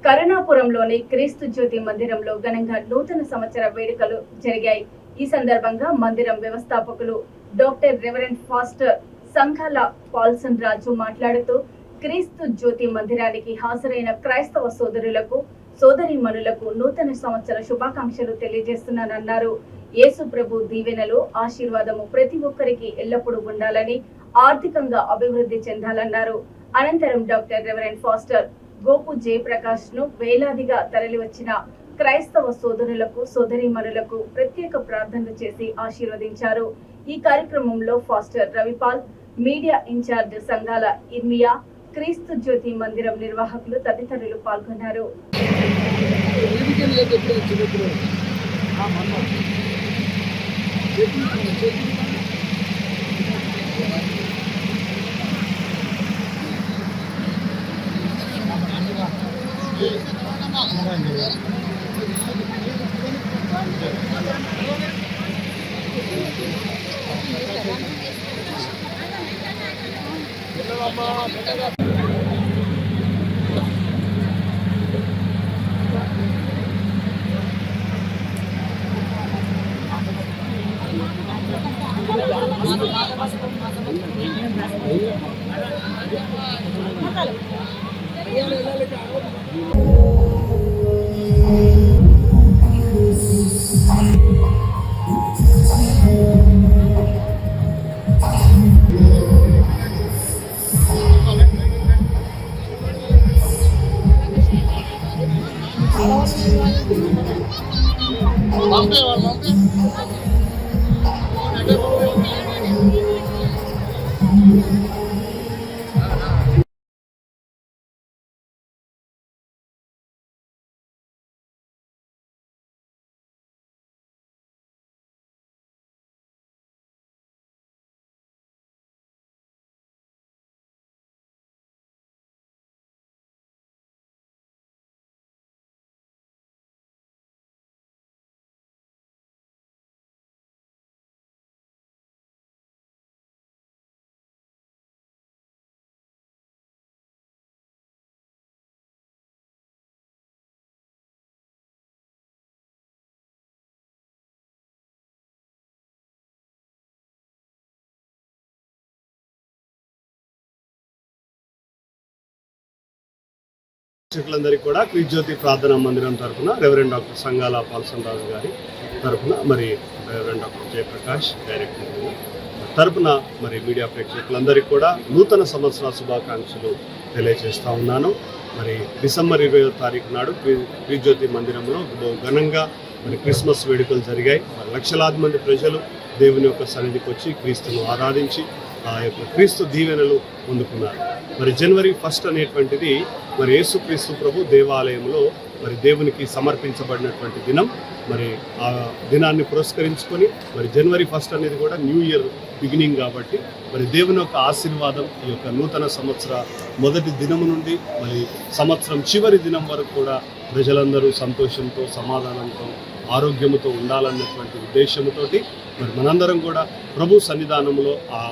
కరుణాపురంలోని క్రీస్తు జ్యోతి మందిరంలో ఘనంగా నూతన సంవత్సర వేడుకలు జరిగాయి. ఈ సందర్భంగా మందిరం వ్యవస్థాపకులు డాక్టర్ రెవరెండ్ ఫాస్టర్ సంఘాల పాల్సన్ రాజు మాట్లాడుతూ క్రీస్తు జ్యోతి మందిరానికి హాజరైన క్రైస్తవ సోదరులకు సోదరీమణులకు నూతన సంవత్సర శుభాకాంక్షలు తెలియజేస్తున్నానన్నారు. యేసు ప్రభు దీవెనలు ఆశీర్వాదము ప్రతి ఒక్కరికి ఎల్లప్పుడూ ఉండాలని, ఆర్థికంగా అభివృద్ధి చెందాలన్నారు. అనంతరం doctor reverend pastor Gopu Jayaprakash ను వేలాదిగా తరలివచ్చిన క్రైస్తవ సోదరులకు సోదరీమణులకు ప్రత్యేక ప్రార్థనలు చేసి ఆశీర్వదించారు. ఈ కార్యక్రమంలో ఫాస్టర్ రవిపాల్, మీడియా ఇన్ఛార్జ్ సంఘాల ఇర్మియా, క్రీస్తు జ్యోతి మందిరం నిర్వాహకులు తదితరులు పాల్గొన్నారు. ప్రేక్షకులందరికీ కూడా క్రీస్తు జ్యోతి ప్రార్థనా మందిరం తరఫున రెవరెండ్ డాక్టర్ సంఘాల పాల్సన్ రాజు గారి తరఫున, మరి రెవరెండ్ డాక్టర్ జయప్రకాష్ డైరెక్టర్ తరఫున, మరి మీడియా ప్రేక్షకులందరికీ కూడా నూతన సంవత్సర శుభాకాంక్షలు తెలియజేస్తూ ఉన్నాను. మరి డిసెంబర్ 20వ తారీఖు నాడు క్రీస్తు జ్యోతి మందిరంలో ఘనంగా మరి క్రిస్మస్ వేడుకలు జరిగాయి. మరి లక్షలాది మంది ప్రజలు దేవుని యొక్క సన్నిధికి వచ్చి క్రీస్తును ఆరాధించి ఆ యొక్క క్రీస్తు దీవెనలు పొందుకున్నారు. మరి జనవరి 1 అనేటువంటిది మరి యేసుక్రీస్తు ప్రభు దేవాలయంలో మరి దేవునికి సమర్పించబడినటువంటి దినం. మరి ఆ దినాన్ని పురస్కరించుకొని మరి జనవరి 1 అనేది కూడా న్యూ ఇయర్ బిగినింగ్ కాబట్టి మరి దేవుని యొక్క ఆశీర్వాదం ఈ యొక్క నూతన సంవత్సర మొదటి దినము నుండి మరి సంవత్సరం చివరి దినం వరకు కూడా ప్రజలందరూ సంతోషంతో, సమాధానంతో, ఆరోగ్యంతో ఉండాలన్నటువంటి ఉద్దేశంతోటి మరి మనందరం కూడా ప్రభు సన్నిధానంలో ఆ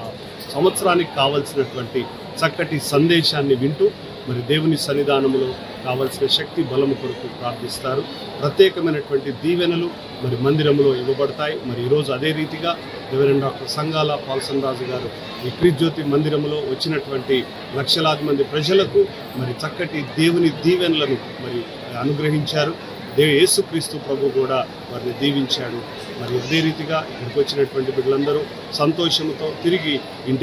సంవత్సరానికి కావలసినటువంటి చక్కటి సందేశాన్ని వింటూ మరి దేవుని సన్నిధానంలో కావలసిన శక్తి బలము కొరకు ప్రార్థిస్తారు. ప్రత్యేకమైనటువంటి దీవెనలు మరి మందిరంలో ఇవ్వబడతాయి. మరి ఈరోజు అదే రీతిగా రెవరెండ్ డాక్టర్ సంఘాల పాల్సన్ రాజు గారు ఈ క్రీస్తు జ్యోతి మందిరంలో వచ్చినటువంటి లక్షలాది మంది ప్రజలకు మరి చక్కటి దేవుని దీవెనలను మరి అనుగ్రహించారు. యేసుక్రీస్తు ప్రభు కూడా వారిని దీవించాడు. మరి అదే రీతిగా ఇక్కడికి వచ్చినటువంటి బిడ్డలందరూ సంతోషంతో తిరిగి ఇంటికి